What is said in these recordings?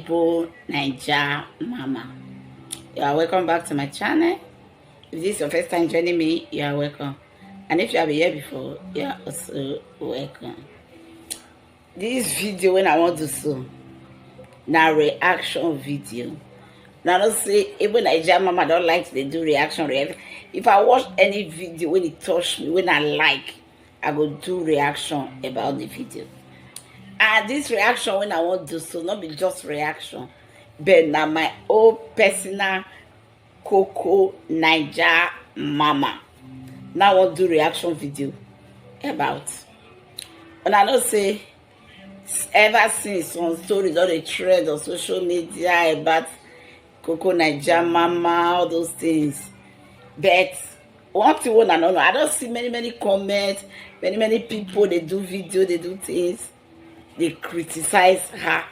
Igbo Naija Mama. You are welcome back to my channel. If this is your first time joining me, you are welcome. And if you have been here before, you are also welcome. This video when I want to do now reaction video. Now don't say Igbo Naija Mama don't like to do reaction. If I watch any video when it touch me, when I like, I go do reaction about the video. And this reaction when I want to so not be just reaction, but now my own personal Coco Naija Mama. Now I want to do reaction video about. And I don't say ever since some stories on the trend on social media about Coco Naija Mama, all those things. But one thing I don't know, I don't see many comments, many people they do video, they do things. They criticize her.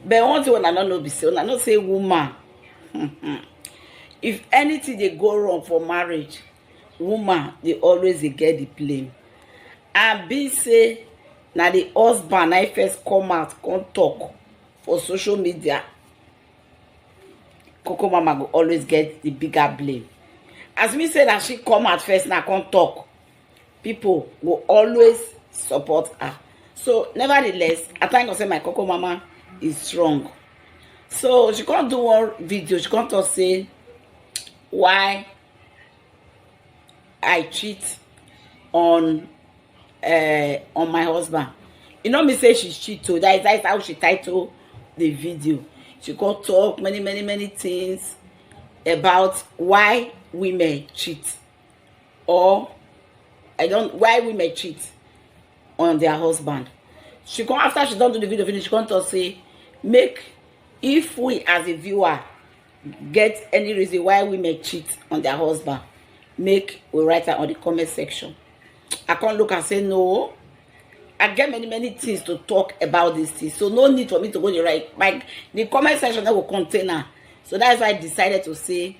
But one thing I don't know be say, I don't say woman. If anything they go wrong for marriage, woman they always they get the blame. And be say now the husband I first come out, come talk for social media. Coco Mama will always get the bigger blame. As me say that she come out first now come talk, people will always support her. So, nevertheless, I thank God say my Coco Mama is strong. So, she can't do one video. She can't talk say why I cheat on my husband. You know me say she cheat too. That's how she titled the video. She can't talk many things about why women cheat. Or why women cheat on their husband. She come after she don't do the video finish, she come to say, make if we as a viewer get any reason why women cheat on their husband, make we write it on the comment section. I can't look and say no. I get many things to talk about this thing, so no need for me to go to write. Like the comment section that will contain her. So that's why I decided to say,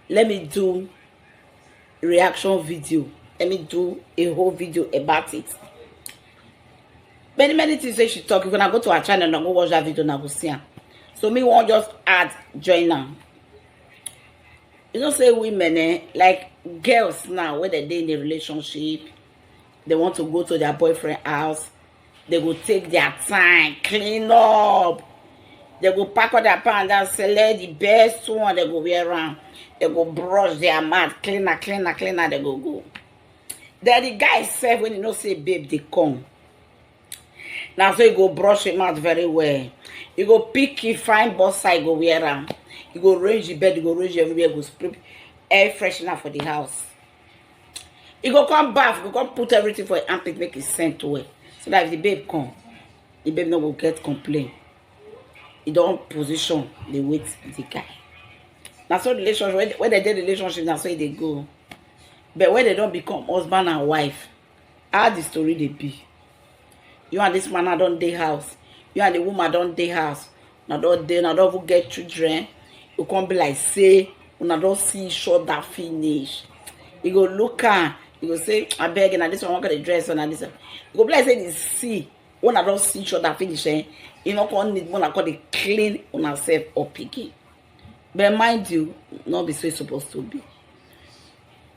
let me do reaction video. Let me do a whole video about it. Many things say she talk. If I go to her channel and go watch that video, and go see her. So me won't just add join her. You know, say women like girls now when they're in a relationship, they want to go to their boyfriend house. They go take their time, clean up. They go pack up their pants and select the best one. They go wear around. They go brush their mouth, cleaner. They go. Then the guy said when you know say babe they come. Now so you go brush him out very well. You go pick it, find both side, go wear around. You go range the bed, you go range everywhere, go spray air freshener for the house. You go come bath, you go come put everything for your armpit, make it scent away. So that if the babe come, the babe no go get complaint. You don't position the wait the guy. Now so relationship when they did relationship, now so they go. But when they don't become husband and wife, how the story they be? You and this man don't dey house. You and the woman don't dey house. Now don't get children. You can't be like say, when I don't see each other finish. You go look at, you go say, I beg and this one want to dress on and this one. You go be like say this see when I don't see each other finish. You not gonna need one I call the clean on herself up again. But mind you, not be so it's supposed to be.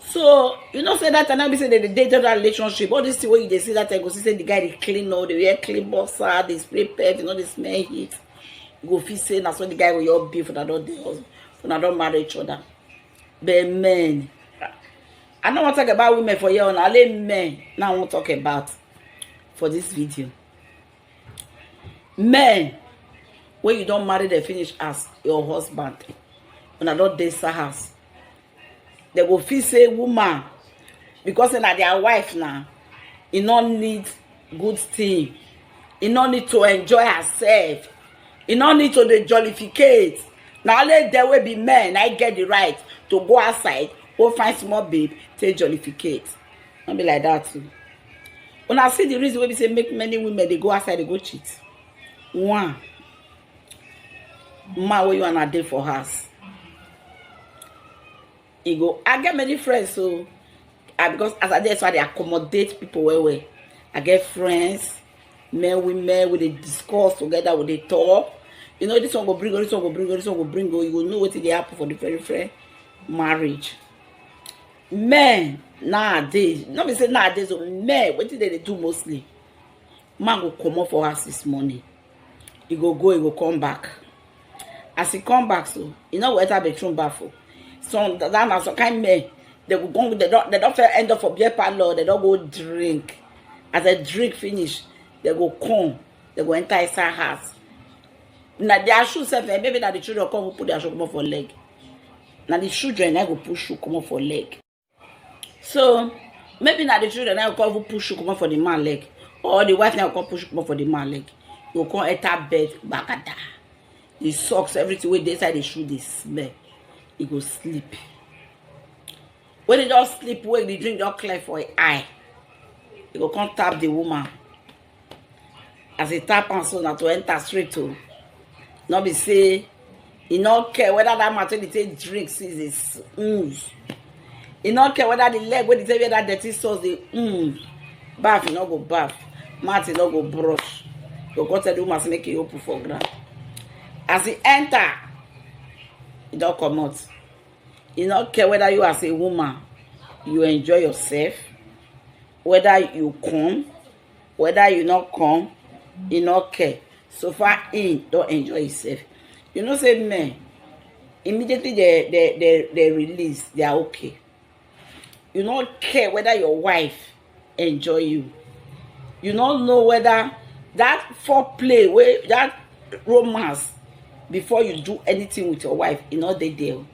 So, you know, say that and I be say that the dated relationship, all this thing where you see that I go see say the guy they clean all, they wear clean boxer, they spray pep, you know, they smell it. You go feel say that's what the guy with your beef for that don't don't marry each other. But men, I don't want to talk about women for you, I let men now I want to talk about for this video. Men, when you don't marry they finish as your husband, when I don't date house. They will feel say woman because na their wife now. You don't need good thing. You don't need to enjoy herself. You don't need to jollificate. Now let there will be men. I get the right to go outside, go find small babe, to jollificate. Don't be like that too. When I see the reason why we say make many women they go outside, they go cheat. One, man where you wanna day for house. You go, I get many friends, so because as I did, so they accommodate people well. I get friends, men, women, we they discuss together, we they talk. You know, this one go bring, this one go bring, this one go bring. You will know what they happen for the very marriage. Men nowadays, not be say nowadays, men, what did they do mostly? Man go come up for us this morning. He go, he go come back. As he come back, so you know what I be thrown back for. So that now some kind men, they go go, they don't end up for beer parlor, they don't go drink. As they drink finish, they go come, they go enter inside house. Now their shoes self, maybe that the children come put their shoe come up for leg. Now the children I go push shoe come up for leg. So maybe now the children now come push shoe come up for the man leg, or the wife now come push come up for the man leg. You come enter bed, bagada. The socks, everything wey dey inside the shoe dey smell. He go sleep. When he just sleep, wake the drink just clear for his eye. He go come tap the woman. As he tap am so na to enter straight to. Not be say he not care whether that matter they take drinks is he not care whether the leg when they say that dirty sauce they bath, he not go bath. Mat he not go brush. Go go tell the woman to make it open for ground. As he enter, he don't come out. He not care whether you as a woman you enjoy yourself, whether you come, whether you not come, he not care. So far he don't enjoy himself. You know, say men, immediately they release, they are okay. You don't care whether your wife enjoy you. You don't know whether that foreplay, where that romance before you do anything with your wife, you know they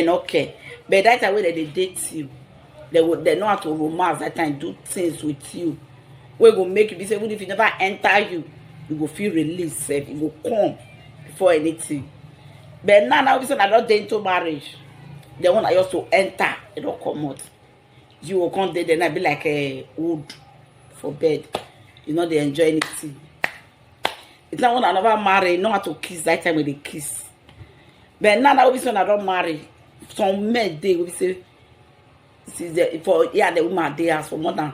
not care. But that time when they date you, they know how to romance that time, do things with you. We go make you be say, even if you never enter you go feel released, you go come before anything. But now we say I don't date into marriage. They want I just to enter, they don't come out. You will come there, then I be like a wood for bed. You know they enjoy anything. It's not when I never marry, know how to kiss that time when they kiss. But now we say I don't marry. Some men they will say this is the, for the woman they ask for more than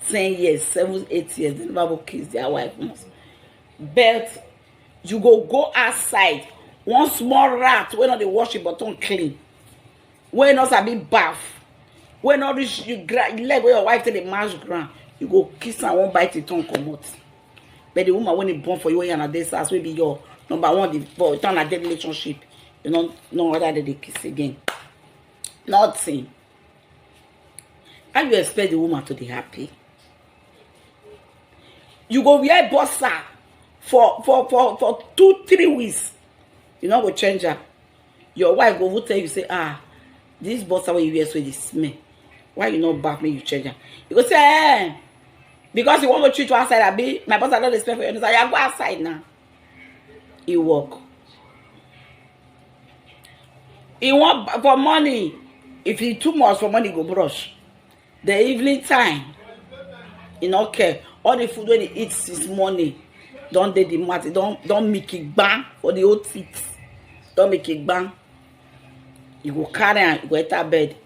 10 years, 7, 8 years, they never go kiss their wife. But you go outside, one small rat, when not they wash your bottom clean. When not a big bath. When not reach you leg where your wife tell the mash ground, you go kiss and won't bite the tongue come out. But the woman when it born for you and a this house will be your number one for turn a dead relationship. You don't know whether they kiss again. Nothing. How you expect the woman to be happy? You go wear bossa for 2-3 weeks. You know go change her. Your wife go tell you say, this bossa when you wear so this smell. Why you not back me you change her? You go say, because you want to treat you outside, I be my boss I don't expect for you. I go outside now. You walk. He want for money. If he too much for money, go brush. The evening time, you know, care. All the food when he eats this morning, don't they the mat, don't make it bang for the old teeth. Don't make it bang. You go carry and you go enter bed.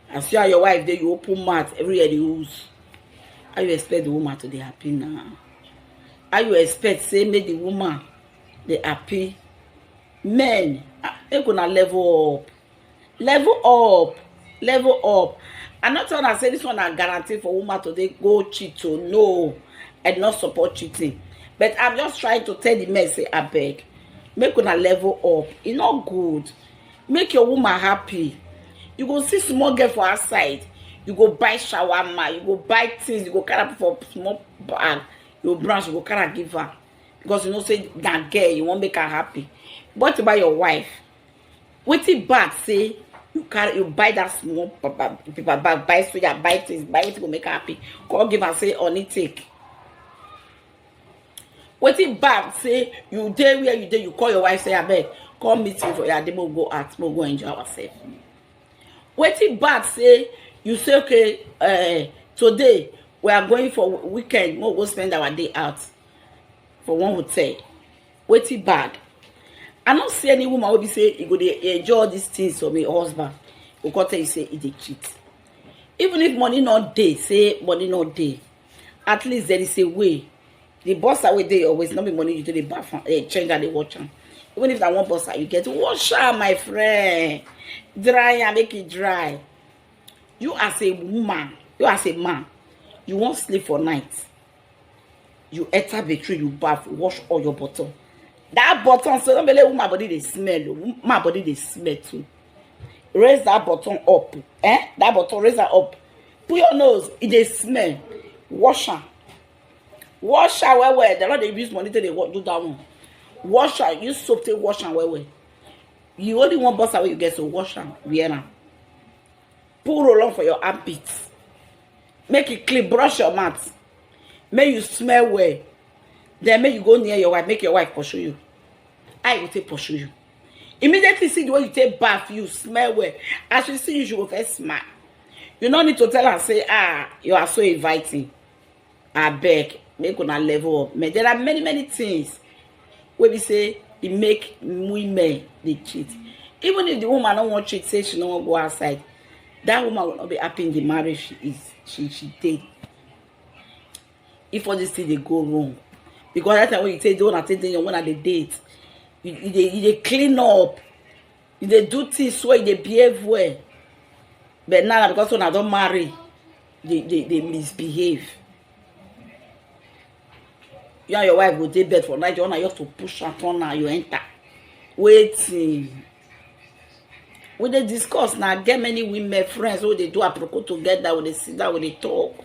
And see how your wife there, you open mat every year they use. How you expect the woman to be happy now? How you expect say make the woman they happy? Men, they gonna level up. Level up. I'm not trying to say this one I guarantee for woman today go cheat. So no, I do not support cheating. But I'm just trying to tell the men say I beg. Make una level up. It's not good. Make your woman happy. You go see small girl for outside. You go buy shawarma. You go buy things. You go carry for small bag. You go branch. You go carry give her. Because you know say that girl you won't make her happy. But about your wife, wetin bad say you buy that small paper bag, buy soya, buy things, buy wetin go make her happy. Call give her say honey take. Wetin bad say you dey where you dey, you call your wife say abeg come meet me for your demo go out, go enjoy ourselves. Wetin bad say you say okay today we are going for weekend, we'll go spend our day out for one hotel. Wetin bad? I don't see any woman will be say you go dey enjoy all these things for me husband. You go tell you say he dey cheat. Even if money not dey, say money not dey. At least there is a way. The boss away dey always not be money you do the bath change and they watch them. Even if that one boss you get wash am, my friend. Dry and make it dry. You as a woman, you as a man, you won't sleep for night. You enter betray, you bath, wash all your bottom. That bottom, so don't believe my body they smell. My body they smell too. Raise that bottom up. That bottom, raise that up. Put your nose, it they smell. Wash her. Wash her well. The Lord they use money to they do that one. Wash her. Use soap to wash her well. You only want boss away you get so wash her. Wear her. Put roll on for your armpits. Make it clean. Brush your mouth. Make you smell well. Then make you go near your wife. Make your wife pursue you. I will take pursue you. Immediately see the way you take bath. You smell well. As you see you, she will first smile. You don't need to tell her say you are so inviting. I beg. Make una level up. There are many things where we say it make women they cheat. Even if the woman don't want to cheat, say she don't want to go outside, that woman will not be happy in the marriage she did. If all these things they go wrong, because that time when you take the one at the one at the date, you clean up, you do things where they behave well. But now because when I don't marry, they misbehave. You and your wife go to bed for night. You want to push her on her, you enter. Waiting. When they discuss now, get many women friends who they do a propos together, when they sit down, when they talk.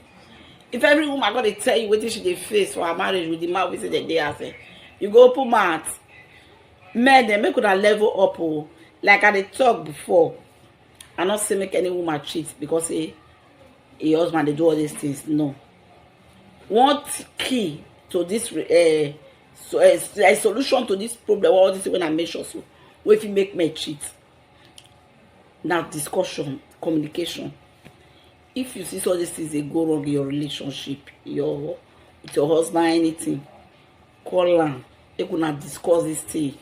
If every woman got to tell you what she they face for her marriage with the man we say the day after, you go open mouth. Men, they make a level up. Oh. Like I talked before, I not say make any woman cheat because a husband they do all these things. No. One key to this a solution to this problem, all this when I mention so, what if you make me cheat? Now discussion, communication. If you see all these things they go wrong in your relationship, with your husband, anything, call them. They could not discuss this thing.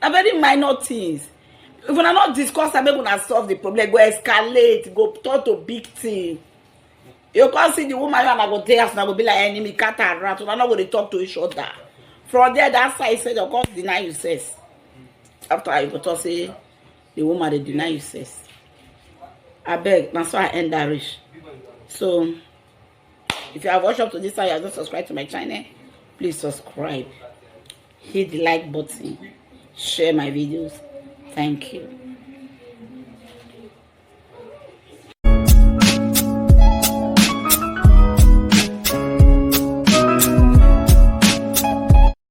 Now very minor things. If we are not discuss, I'm going to solve the problem. Go escalate, go talk to big thing. You can't see the woman and I go there and I go be like enemy cat and rat. We're not going to talk to each other. From there, that side said, of course, deny you sex. After I go to say, the woman they deny you sex. I beg, that's why I end that rich. So, if you have watched up to this time, you have not subscribed to my channel, please subscribe. Hit the like button. Share my videos. Thank you.